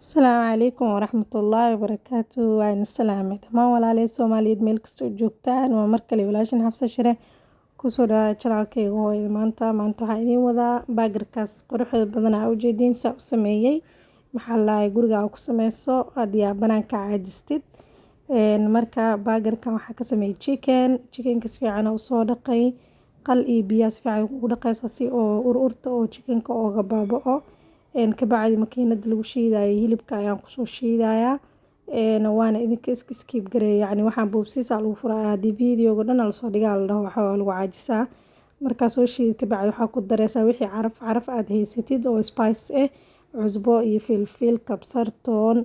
Asalaamu calaykum waraxmatullaahi wabarakaatu. Waan salaamay dhammaan walaalay Soomaaliyeed meel kastoo joogtaan. Waa mar kale walaashin Xafsa Shire kusoo dhawaada channelkayga hooyo maanta waxaan idiin wadaa baagarkaas quruxda badan aa ujeediin saa u sameeyay maxaa la guriga ku sameyso haddii aad banaanka caajistid marka baagarkan waxaa ka sameeyay chickenka si fiican u soo dhaqay qal iyo biyo si fiican ugu dhaqaysa si oo urta oo chickenka ooga baaba'o kabacdi makiinada lagu shiidayo hilibka ayaan kusoo shiidayaa waana idinka skip gareey yani waxaan boobsiisa lagu furayaa haddii videoga dhan la soo dhigaa la dhaho waxaa lagu caajisaa markaa soo shiid kabacdi waxaa ku dareysaa wixii caraf aad haysatid oo spice ah cusbo iyo filfil kabsar toon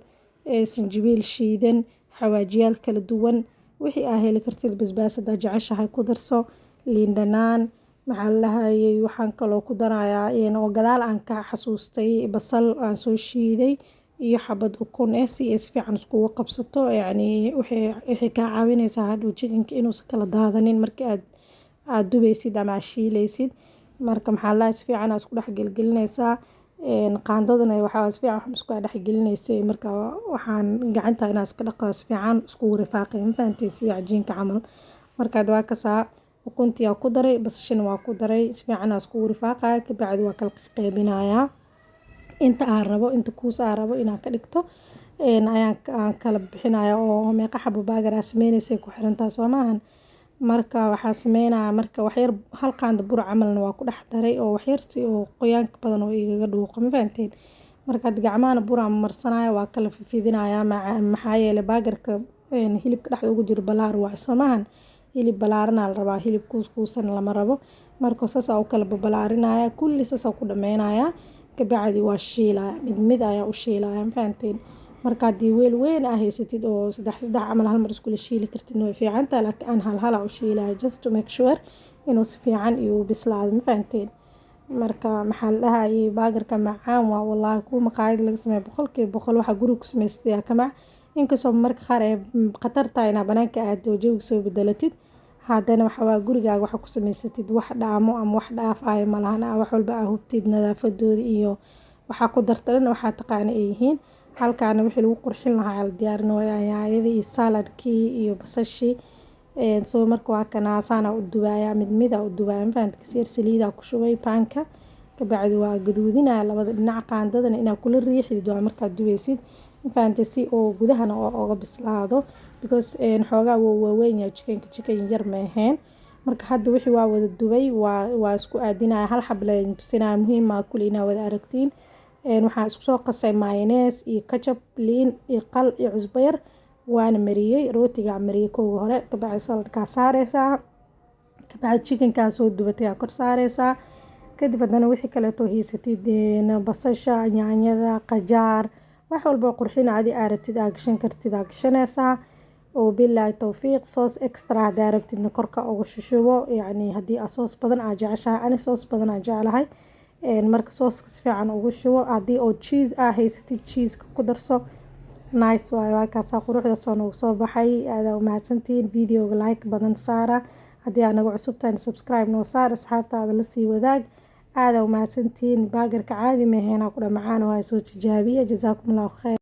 sinjibiil shiidan xawaajiyaal kala duwan wixii aa heli kartid basbaas hadaa jeceshahay ku darso liin dhanaan maxaa la lahayay waxaan kaloo ku darayaa oo gadaal aan ka xasuustay basal aan soo shiiday iyo xabad ukun si ay si fiican iskugu qabsato yani waxay kaa caawinaysaa hadhow chickenka inuusan kala daadanin markii aad dubaysid ama aad shiilaysid marka maxaa la lahayaa si fiican aad isku dhex gelgelinaysaa qaandadana waxaa si fiican isku dhex gelinaysay marka waxaan gacanta inaa iska dhaqaa si fiican iskugu rifaaqay ma fahanteen sida cajiinka camal markaad waa kasaa ukuntii aa ku daray basashana waa ku daray si fiican aa iskugu rifaaqaya kabacdi waa kala qaybinayaa inta aan rabo inta kuus aan rabo inaan ka dhigto aan kala bixinaya oo meeqa xabo baagar aa sameynaysa ku xirantaa soo maahan marka waxaa sameynaya marka waxyar hal qaando bur camalna waa ku dhex daray oo waxyar si oo qoyaanka badan oo igaga dhuuqo ma fahanteen marka gacmahana bur aan marsanaya waa kala fidinaya maxaa yeelay baagarka hilibka dhexda ugu jiro balaar waa soo maahan hilib balaaranaa la rabaa hilib kuuskuusan lama rabo marka saas aa u kala balaarinaya kulli saas aa ku dhameynaya kabacdi waa shiilaya mid ayaa u shiilaya ma fahanteen marka haddii weel weyn aa haysatid oo saddex camal hal mar iskula shiili kartid way fiicantahay laakiin aan hal aa u shiilaya just to make sure inuu si fiican iyo bislaado ma fahanteen marka maxaa la dhahayay baagarka macaan waa wallaahi kuwa maqaayad laga sameeyo boqolkiiba boqol waxaa guriga ku samaystay aa ka mac inkastoo marka qaar ay khatar tahay inaa banaanka aado jawiga soo bedelatid haddana waxaa gurigaaga waxaa ku samaysatid wax dhaamo ama wax dhaafayo malahan wax walba aa hubtid nadaafadooda iyo waxaa ku darta dhan waxaa taqaana ay yihiin halkaana wixii lagu qurxin lahaa la diyaarinaya yaanyadii iyo saladkii iyo basashii soo marka waa kanaasaana u dubaaya mid aa u dubaaya ma fahanteen kasir saliida ku shubay paanka kabacdi waa gaduudinaya labada dhinac qaandadana inaa kula riixid waa markaad dubaysid ma fahanteen si oo gudahana ooga bislaado because xoogaa wuu waaweyn yahay chicken yar ma ahayn marka hadda wixii waa wada dubay waa isku aadinaya hal xab la tusinaya muhiim ah kulli inaa wada aragtiin waxaan isku soo qasay mayonnaise iyo ketchup liin iyo qal iyo cusbo yar waana mariyay rootiga mariyay kowga hore kabacdi saladkaa saaraysaa kabacdi chickenkaa soo dubatay aa kor saaraysaa kadib haddana wixii kaleeto haysatid basasha yaanyada qajaar wax walba qurxina adi aa rabtid aa gashan kartid aa gashanaysaa oo bilaahi tawfiiq soos extra hadaa rabtidna korka uga shushubo yani haddii aa soos badan aa jeceshahay ani soos badan aa jeclahay marka sooska si fiican ugu shubo haddii oo cheese aa haysatid cheeseka ku darso nice waaye waa kaasaa quruxdaas oo nagu soo baxay aadaa u mahadsantihiin videoga like badan saara haddii aa naga cusubtahay subscribe noo saar asxaabtaada la sii wadaag aadaa u mahadsantihiin baagarka caadi ma ahayn aa ku dhamacaan oo soo tijaabiya jazaakum allahu khayr